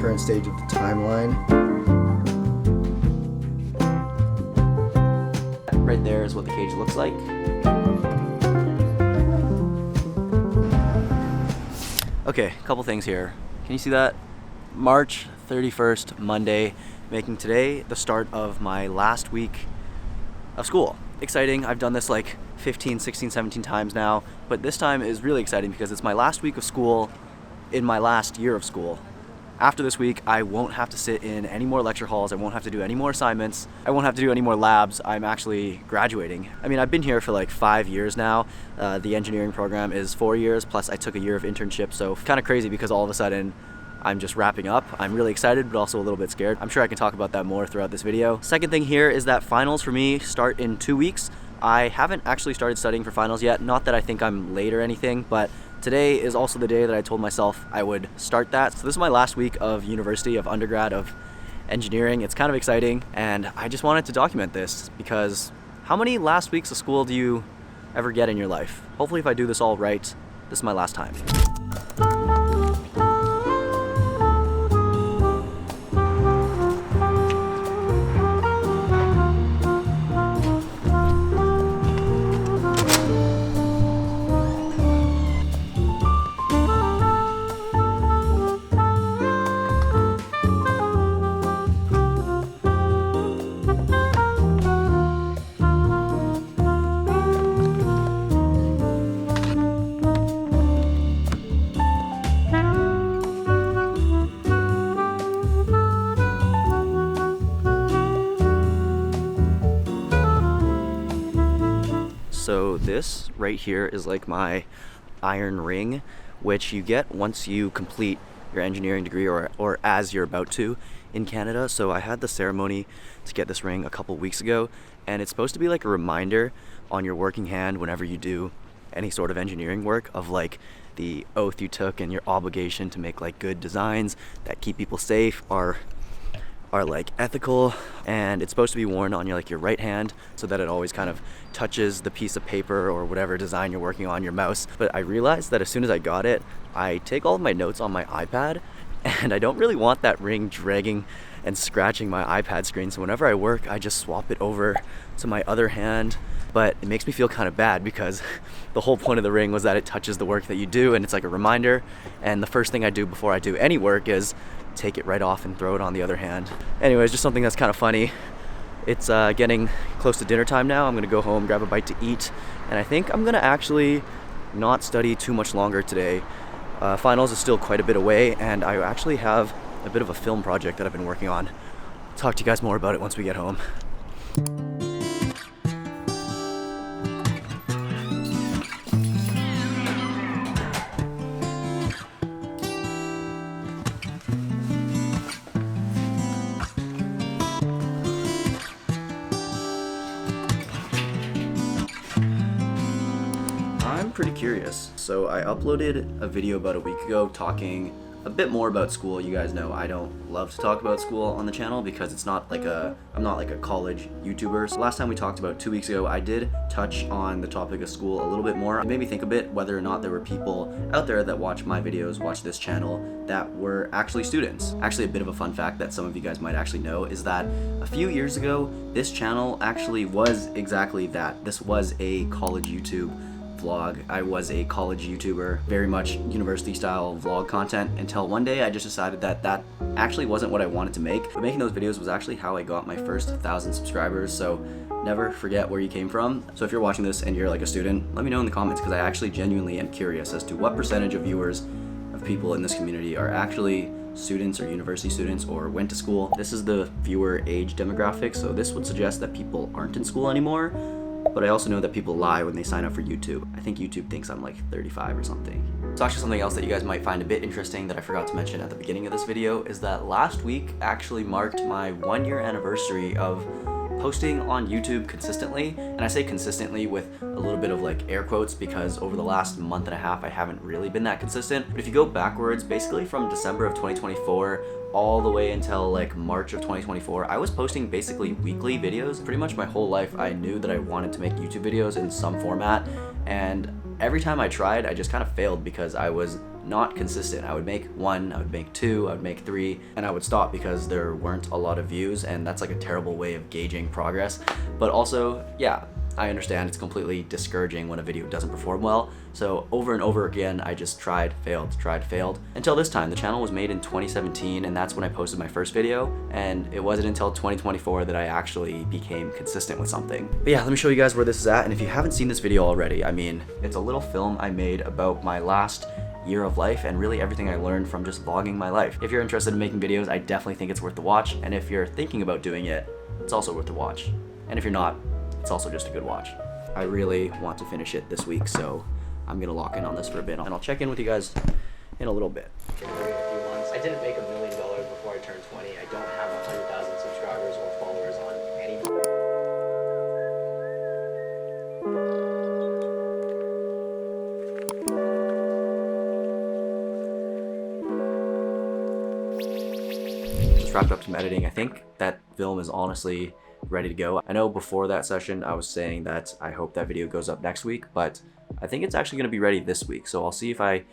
Current stage of the timeline. Right there is what the cage looks like. Okay, a couple things here. Can you see that? March 31st, Monday, making today the start of my last week of school. Exciting. I've done this like 15, 16, 17 times now, but this time is really exciting because it's my last week of school in my last year of school. After this week, I won't have to sit in any more lecture halls. I won't have to do any more assignments. I won't have to do any more labs. I'm actually graduating. I mean, I've been here for like 5 years now. The engineering program is 4 years, plus I took a year of internship, so kind of crazy because all of a sudden I'm just wrapping up. I'm really excited, but also a little bit scared. I'm sure I can talk about that more throughout this video. Second thing here is that finals for me start in 2 weeks. I haven't actually started studying for finals yet. Not that I think I'm late or anything, but today is also the day that I told myself I would start that. So this is my last week of university, of undergrad, of engineering. It's kind of exciting, and I just wanted to document this because how many last weeks of school do you ever get in your life? Hopefully if I do this all right, this is my last time. So this right here is like my iron ring, which you get once you complete your engineering degree or as you're about to in Canada. So I had the ceremony to get this ring a couple weeks ago, and it's supposed to be like a reminder on your working hand whenever you do any sort of engineering work of like the oath you took and your obligation to make like good designs that keep people safe, are like ethical, and it's supposed to be worn on your right hand so that it always kind of touches the piece of paper or whatever design you're working on your mouse. But I realized that as soon as I got it, I take all of my notes on my iPad, and I don't really want that ring dragging and scratching my iPad screen. So whenever I work, I just swap it over to my other hand. But it makes me feel kind of bad because the whole point of the ring was that it touches the work that you do, and it's like a reminder. And the first thing I do before I do any work is take it right off and throw it on the other hand. Anyways, just something that's kind of funny. It's getting close to dinner time now. I'm gonna go home, grab a bite to eat, and I think I'm gonna actually not study too much longer today. Finals is still quite a bit away, and I actually have a bit of a film project that I've been working on. I'll talk to you guys more about it once we get home. I'm pretty curious. So I uploaded a video about a week ago talking a bit more about school. You guys know I don't love to talk about school on the channel because it's not like I'm not like a college YouTuber. So last time we talked about 2 weeks ago, I did touch on the topic of school a little bit more. It made me think a bit whether or not there were people out there that watch my videos, watch this channel, that were actually students. Actually, a bit of a fun fact that some of you guys might actually know is that a few years ago, this channel actually was exactly that. This was a college YouTube vlog. I was a college YouTuber, very much university style vlog content, until one day I just decided that that actually wasn't what I wanted to make. But making those videos was actually how I got my first 1,000 subscribers, so never forget where you came from. So if you're watching this and you're like a student, let me know in the comments, because I actually genuinely am curious as to what percentage of viewers, of people in this community, are actually students or university students or went to school. This is the viewer age demographic, so this would suggest that people aren't in school anymore. But I also know that people lie when they sign up for YouTube. I think YouTube thinks I'm like 35 or something. So actually something else that you guys might find a bit interesting that I forgot to mention at the beginning of this video is that last week actually marked my 1-year anniversary of posting on YouTube consistently. And I say consistently with a little bit of like air quotes because over the last month and a half I haven't really been that consistent. But if you go backwards, basically from December of 2024 all the way until like March of 2024, I was posting basically weekly videos. Pretty much my whole life I knew that I wanted to make YouTube videos in some format, and every time I tried, I just kind of failed because I was not consistent. I would make one, I would make two, I would make three, and I would stop because there weren't a lot of views, and that's like a terrible way of gauging progress. But also, yeah, I understand it's completely discouraging when a video doesn't perform well. So over and over again, I just tried, failed, until this time. The channel was made in 2017, and that's when I posted my first video, and it wasn't until 2024 that I actually became consistent with something. But yeah, let me show you guys where this is at, and if you haven't seen this video already, I mean, it's a little film I made about my last year of life and really everything I learned from just vlogging my life. If you're interested in making videos, I definitely think it's worth the watch, and if you're thinking about doing it, it's also worth the watch. And if you're not, it's also just a good watch. I really want to finish it this week, so I'm gonna lock in on this for a bit, and I'll check in with you guys in a little bit. I didn't make $1 million before I turned 20. I don't have 100,000 subscribers or followers on any. Just wrapped up some editing. I think that film is honestly ready to go. I know before that session I was saying that I hope that video goes up next week, but I think it's actually going to be ready this week. So I'll see if I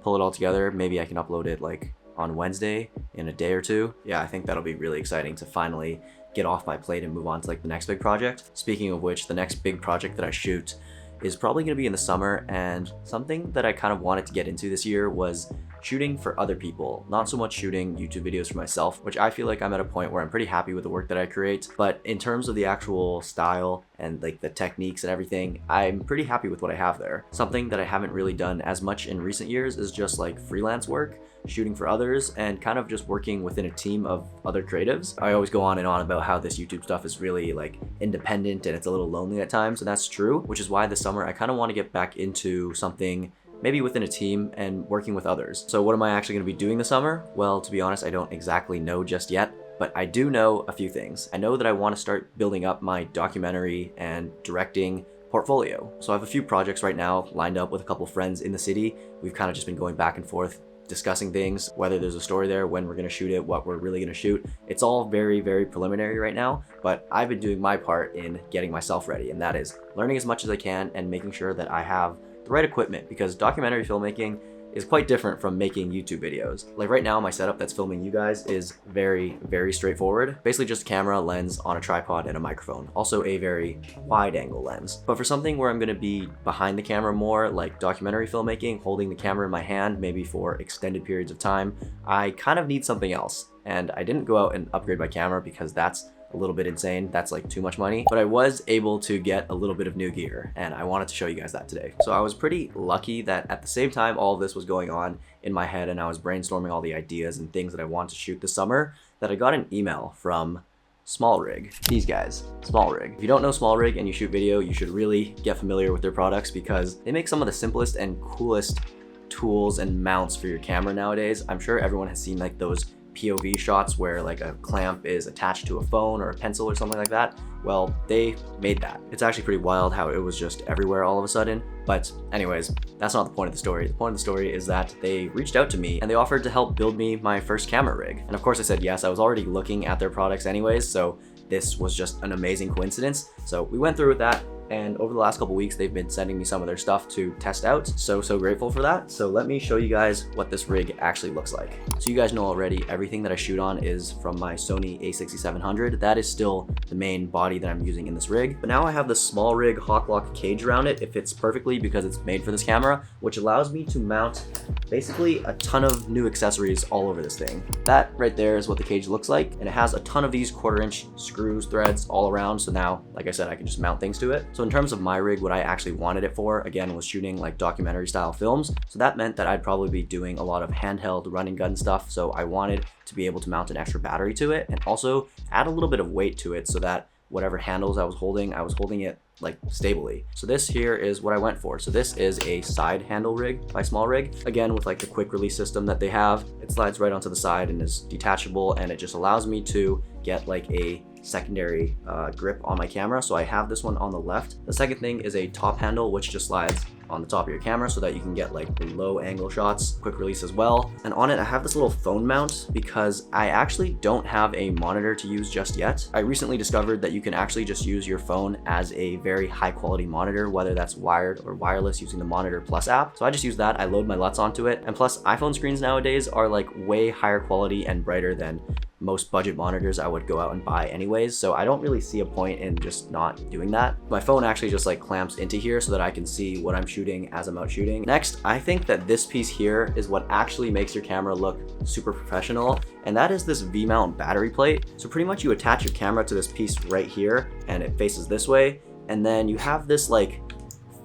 pull it all together. Maybe I can upload it like on Wednesday in a day or two. Yeah, I think that'll be really exciting to finally get off my plate and move on to like the next big project. Speaking of which, the next big project that I shoot is probably going to be in the summer, and something that I kind of wanted to get into this year was shooting for other people, not so much shooting YouTube videos for myself, which I feel like I'm at a point where I'm pretty happy with the work that I create. But in terms of the actual style and like the techniques and everything, I'm pretty happy with what I have there. Something that I haven't really done as much in recent years is just like freelance work, shooting for others, and kind of just working within a team of other creatives. I always go on and on about how this YouTube stuff is really like independent and it's a little lonely at times, and that's true, which is why this summer I kind of want to get back into something maybe within a team and working with others. So what am I actually going to be doing this summer? Well, to be honest, I don't exactly know just yet, but I do know a few things. I know that I want to start building up my documentary and directing portfolio. So I have a few projects right now lined up with a couple friends in the city. We've kind of just been going back and forth discussing things, whether there's a story there, when we're going to shoot it, what we're really going to shoot. It's all very, very preliminary right now, but I've been doing my part in getting myself ready, and that is learning as much as I can and making sure that I have the right equipment, because documentary filmmaking is quite different from making YouTube videos. Like right now, my setup that's filming you guys is very, very straightforward. Basically just a camera, lens on a tripod, and a microphone. Also a very wide angle lens. But for something where I'm gonna be behind the camera more, like documentary filmmaking, holding the camera in my hand, maybe for extended periods of time, I kind of need something else. And I didn't go out and upgrade my camera because that's a little bit insane. That's like too much money, but I was able to get a little bit of new gear, and I wanted to show you guys that today. So I was pretty lucky that at the same time all of this was going on in my head and I was brainstorming all the ideas and things that I want to shoot this summer, that I got an email from SmallRig. These guys, SmallRig. If you don't know SmallRig and you shoot video, you should really get familiar with their products, because they make some of the simplest and coolest tools and mounts for your camera nowadays. I'm sure everyone has seen like those POV shots where like a clamp is attached to a phone or a pencil or something like that. Well, they made that. It's actually pretty wild how it was just everywhere all of a sudden. But anyways, that's not the point of the story. The point of the story is that they reached out to me and they offered to help build me my first camera rig. And of course I said yes. I was already looking at their products anyways, so this was just an amazing coincidence. So we went through with that. And over the last couple weeks, they've been sending me some of their stuff to test out. So grateful for that. So let me show you guys what this rig actually looks like. So you guys know already, everything that I shoot on is from my Sony a6700. That is still the main body that I'm using in this rig. But now I have the SmallRig HawkLock cage around it. It fits perfectly because it's made for this camera, which allows me to mount basically a ton of new accessories all over this thing. That right there is what the cage looks like. And it has a ton of these 1/4-inch screws, threads all around. So now, like I said, I can just mount things to it. So in terms of my rig, what I actually wanted it for, again, was shooting like documentary style films. So that meant that I'd probably be doing a lot of handheld running gun stuff. So I wanted to be able to mount an extra battery to it and also add a little bit of weight to it so that whatever handles I was holding it like stably. So this here is what I went for. So this is a side handle rig by SmallRig. Again, with like the quick release system that they have, it slides right onto the side and is detachable, and it just allows me to get like a secondary grip on my camera. So I have this one on the left. The second thing is a top handle, which just slides on the top of your camera so that you can get like low angle shots, quick release as well. And on it, I have this little phone mount because I actually don't have a monitor to use just yet. I recently discovered that you can actually just use your phone as a very high quality monitor, whether that's wired or wireless using the Monitor Plus app. So I just use that, I load my LUTs onto it. And plus iPhone screens nowadays are like way higher quality and brighter than most budget monitors I would go out and buy anyways, so I don't really see a point in just not doing that. My phone actually just like clamps into here so that I can see what I'm shooting as I'm out shooting. Next, I think that this piece here is what actually makes your camera look super professional, and that is this V-mount battery plate. So pretty much you attach your camera to this piece right here and it faces this way, and then you have this like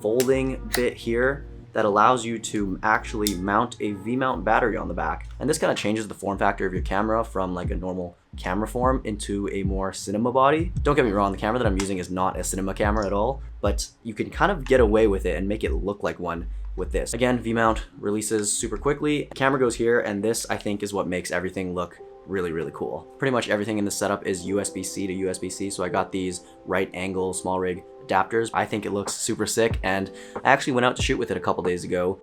folding bit here that allows you to actually mount a V-mount battery on the back. And this kind of changes the form factor of your camera from like a normal camera form into a more cinema body. Don't get me wrong, the camera that I'm using is not a cinema camera at all, but you can kind of get away with it and make it look like one with this. Again, V-mount releases super quickly. The camera goes here, and this I think is what makes everything look really, really cool. Pretty much everything in the setup is USB-C to USB-C, so I got these right angle SmallRig adapters. I think it looks super sick, and I actually went out to shoot with it a couple days ago.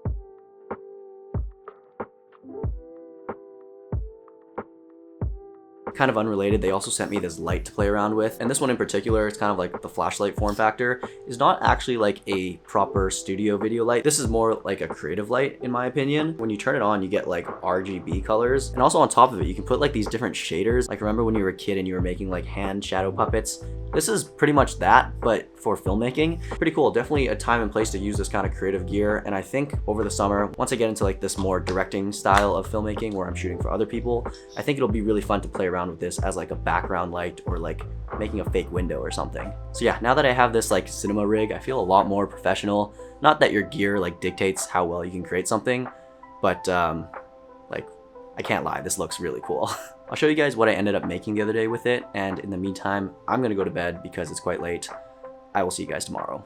Kind of unrelated, they also sent me this light to play around with, and this one in particular, it's kind of like the flashlight form factor, is not actually like a proper studio video light. This is more like a creative light in my opinion. When you turn it on, you get like RGB colors, and also on top of it, you can put like these different shaders. Like remember when you were a kid and you were making like hand shadow puppets? This is pretty much that, but for filmmaking. Pretty cool, definitely a time and place to use this kind of creative gear, and I think over the summer, once I get into like this more directing style of filmmaking where I'm shooting for other people, I think it'll be really fun to play around with this as like a background light or like making a fake window or something. So yeah, now that I have this like cinema rig, I feel a lot more professional. Not that your gear like dictates how well you can create something, but like I can't lie, this looks really cool. I'll show you guys what I ended up making the other day with it, and in the meantime, I'm gonna go to bed because it's quite late. I will see you guys tomorrow.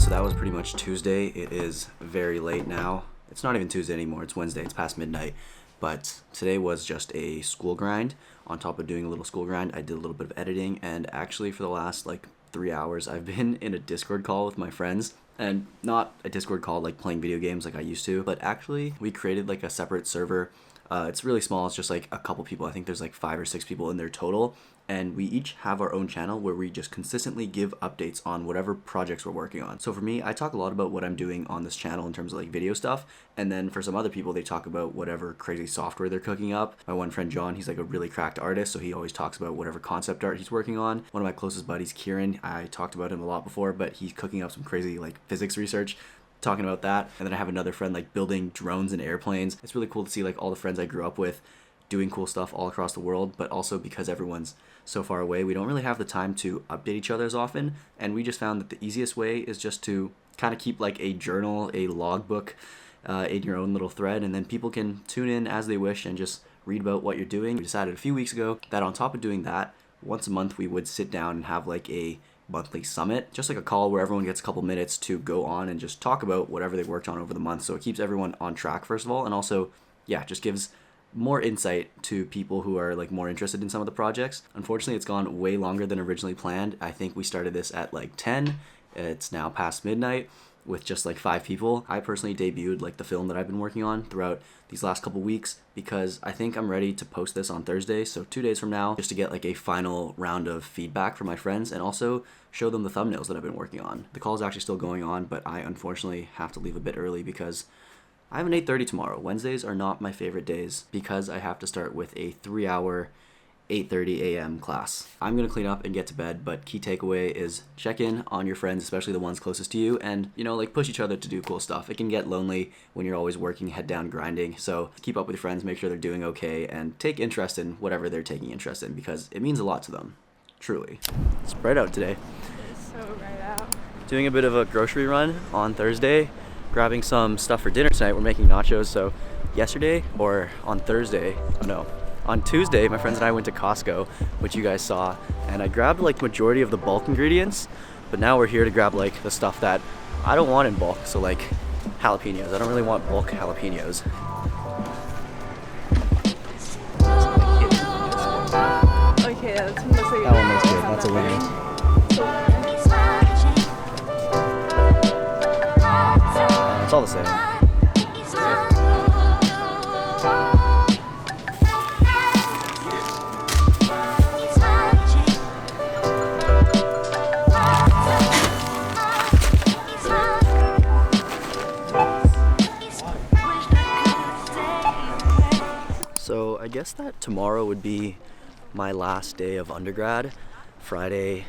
That was pretty much Tuesday. It is very late now. It's not even Tuesday anymore, it's Wednesday, it's past midnight. But today was just a school grind. On top of doing a little school grind, I did a little bit of editing, and actually for the last like 3 hours, I've been in a Discord call with my friends. And not a Discord call like playing video games like I used to, but actually we created like a separate server. It's really small, it's just like a couple people. I think there's like 5 or 6 people in there total. And we each have our own channel where we just consistently give updates on whatever projects we're working on. So for me, I talk a lot about what I'm doing on this channel in terms of like video stuff. And then for some other people, they talk about whatever crazy software they're cooking up. My one friend, John, he's like a really cracked artist. So he always talks about whatever concept art he's working on. One of my closest buddies, Kieran, I talked about him a lot before, but he's cooking up some crazy like physics research, talking about that. And then I have another friend like building drones and airplanes. It's really cool to see like all the friends I grew up with doing cool stuff all across the world, but also because everyone's so far away, we don't really have the time to update each other as often, and we just found that the easiest way is just to kind of keep like a journal, a logbook, in your own little thread, and then people can tune in as they wish and just read about what you're doing. We decided a few weeks ago that on top of doing that, once a month we would sit down and have like a monthly summit, just like a call where everyone gets a couple minutes to go on and just talk about whatever they worked on over the month. So it keeps everyone on track, first of all, and also, yeah, just gives more insight to people who are like more interested in some of the projects. Unfortunately, it's gone way longer than originally planned. I think we started this at like 10. It's now past midnight with just like 5 people. I personally debuted like the film that I've been working on throughout these last couple weeks because I think I'm ready to post this on Thursday, so 2 days from now, just to get like a final round of feedback from my friends and also show them the thumbnails that I've been working on. The call is actually still going on, but I unfortunately have to leave a bit early because I have an 8:30 tomorrow. Wednesdays are not my favorite days because I have to start with a 3-hour 8:30 a.m. class. I'm gonna clean up and get to bed, but key takeaway is check in on your friends, especially the ones closest to you, and like push each other to do cool stuff. It can get lonely when you're always working head down grinding, so keep up with your friends, make sure they're doing okay, and take interest in whatever they're taking interest in because it means a lot to them, truly. It's bright out today. It's so bright out. Doing a bit of a grocery run on Thursday, grabbing some stuff for dinner tonight. We're making nachos, so yesterday or on Thursday, oh no, on Tuesday, my friends and I went to Costco, which you guys saw, and I grabbed like majority of the bulk ingredients, but now we're here to grab like the stuff that I don't want in bulk, so like jalapenos. I don't really want bulk jalapenos. Okay, yeah, this one looks like That one looks good. That's a winner. It's all the same. So I guess that tomorrow would be my last day of undergrad. Friday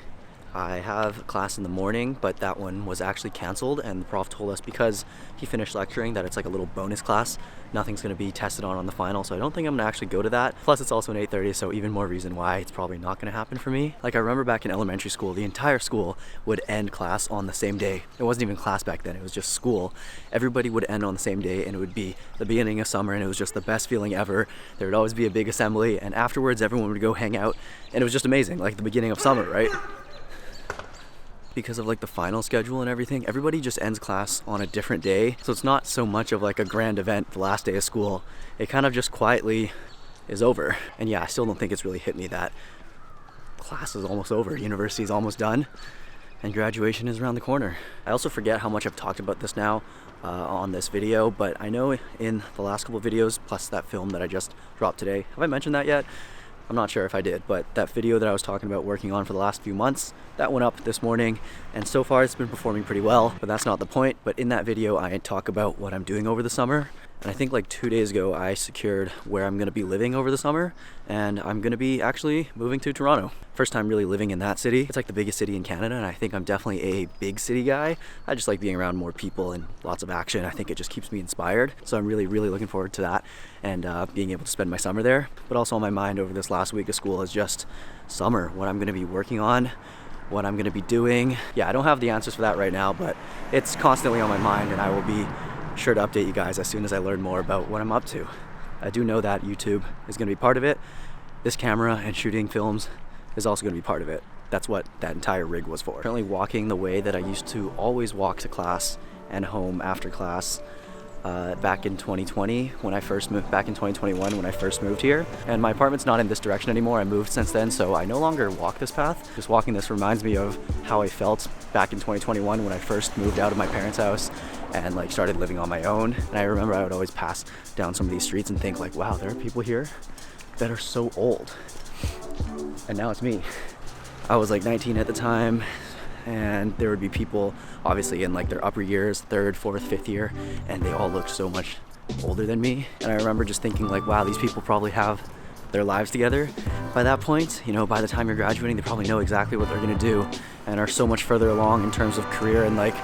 I have class in the morning, but that one was actually canceled, and the prof told us because he finished lecturing that it's like a little bonus class. Nothing's going to be tested on the final, so I don't think I'm going to actually go to that. Plus it's also an 8:30, so even more reason why it's probably not going to happen for me. Like I remember back in elementary school, the entire school would end class on the same day. It wasn't even class back then, it was just school. Everybody would end on the same day, and it would be the beginning of summer, and it was just the best feeling ever. There would always be a big assembly, and afterwards everyone would go hang out, and it was just amazing, like the beginning of summer, right? Because of like the final schedule and everything, everybody just ends class on a different day. So it's not so much of like a grand event the last day of school. It kind of just quietly is over. And yeah, I still don't think it's really hit me that class is almost over, university is almost done, and graduation is around the corner. I also forget how much I've talked about this now on this video, but I know in the last couple of videos, plus that film that I just dropped today, have I mentioned that yet? I'm not sure if I did, but that video that I was talking about working on for the last few months, that went up this morning, and so far it's been performing pretty well, but that's not the point. But in that video, I talk about what I'm doing over the summer, and I think like 2 days ago, I secured where I'm gonna be living over the summer, and I'm gonna be actually moving to Toronto. First time really living in that city. It's like the biggest city in Canada, and I think I'm definitely a big city guy. I just like being around more people and lots of action. I think it just keeps me inspired. So I'm really, really looking forward to that and being able to spend my summer there. But also on my mind over this last week of school is just summer, what I'm gonna be working on, what I'm gonna be doing. Yeah, I don't have the answers for that right now, but it's constantly on my mind, and I will be sure to update you guys as soon as I learn more about what I'm up to. I do know that YouTube is gonna be part of it. This camera and shooting films is also gonna be part of it. That's what that entire rig was for. Currently walking the way that I used to always walk to class and home after class back in 2020 when I first moved, back in 2021 when I first moved here. And my apartment's not in this direction anymore. I moved since then, so I no longer walk this path. Just walking this reminds me of how I felt back in 2021 when I first moved out of my parents' house and like started living on my own. And I remember I would always pass down some of these streets and think like, wow, there are people here that are so old. And now it's me. I was like 19 at the time, and there would be people obviously in like their upper years, 3rd, 4th, 5th year, and they all looked so much older than me. And I remember just thinking like, wow, these people probably have their lives together by that point. You know, by the time you're graduating, they probably know exactly what they're gonna do and are so much further along in terms of career and like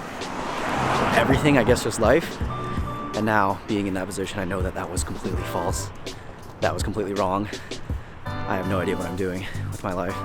everything, I guess, just life. And now being in that position, I know that that was completely false. That was completely wrong. I have no idea what I'm doing with my life.